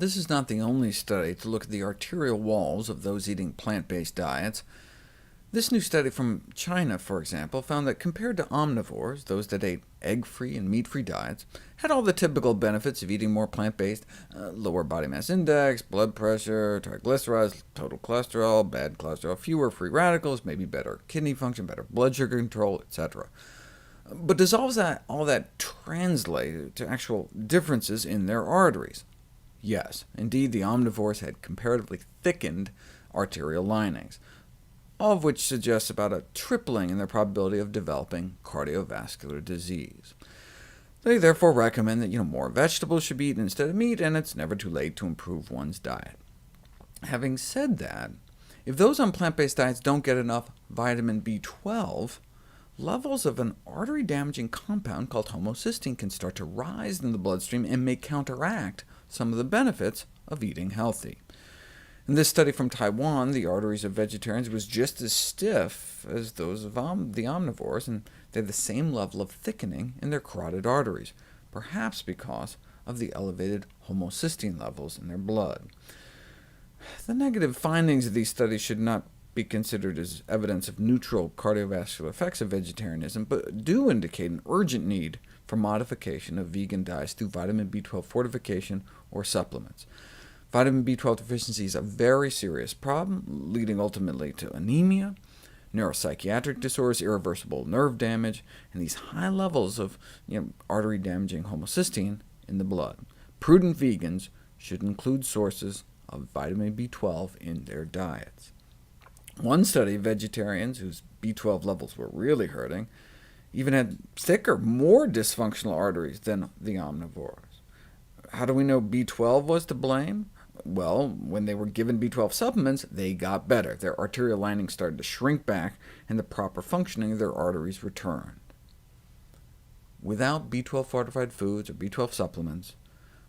This is not the only study to look at the arterial walls of those eating plant-based diets. This new study from China, for example, found that compared to omnivores, those that ate egg-free and meat-free diets had all the typical benefits of eating more plant-based: lower body mass index, blood pressure, triglycerides, total cholesterol, bad cholesterol, fewer free radicals, maybe better kidney function, better blood sugar control, etc. But does all that translate to actual differences in their arteries? Yes, indeed, the omnivores had comparatively thickened arterial linings, all of which suggests about a tripling in their probability of developing cardiovascular disease. They therefore recommend that more vegetables should be eaten instead of meat, and it's never too late to improve one's diet. Having said that, if those on plant-based diets don't get enough vitamin B12, levels of an artery-damaging compound called homocysteine can start to rise in the bloodstream and may counteract some of the benefits of eating healthy. In this study from Taiwan, the arteries of vegetarians was just as stiff as those of the omnivores, and they had the same level of thickening in their carotid arteries, perhaps because of the elevated homocysteine levels in their blood. The negative findings of these studies should not be considered as evidence of neutral cardiovascular effects of vegetarianism, but do indicate an urgent need for modification of vegan diets through vitamin B12 fortification or supplements. Vitamin B12 deficiency is a very serious problem, leading ultimately to anemia, neuropsychiatric disorders, irreversible nerve damage, and these high levels of artery-damaging homocysteine in the blood. Prudent vegans should include sources of vitamin B12 in their diets. One study of vegetarians whose B12 levels were really hurting even had thicker, more dysfunctional arteries than the omnivores. How do we know B12 was to blame? Well, when they were given B12 supplements, they got better. Their arterial lining started to shrink back, and the proper functioning of their arteries returned. Without B12-fortified foods or B12 supplements,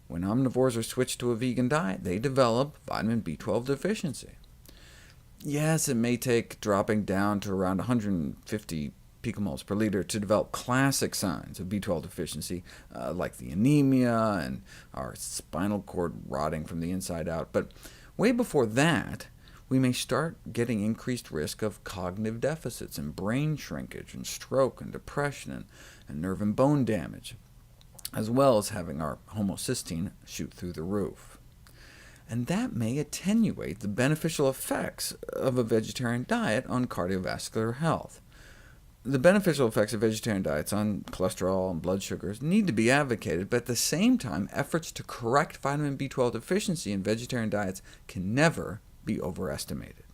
when omnivores are switched to a vegan diet, they develop vitamin B12 deficiency. Yes, it may take dropping down to around 150 picomoles per liter to develop classic signs of B12 deficiency, like the anemia and our spinal cord rotting from the inside out. But way before that, we may start getting increased risk of cognitive deficits and brain shrinkage and stroke and depression and nerve and bone damage, as well as having our homocysteine shoot through the roof. And that may attenuate the beneficial effects of a vegetarian diet on cardiovascular health. The beneficial effects of vegetarian diets on cholesterol and blood sugars need to be advocated, but at the same time, efforts to correct vitamin B12 deficiency in vegetarian diets can never be overestimated.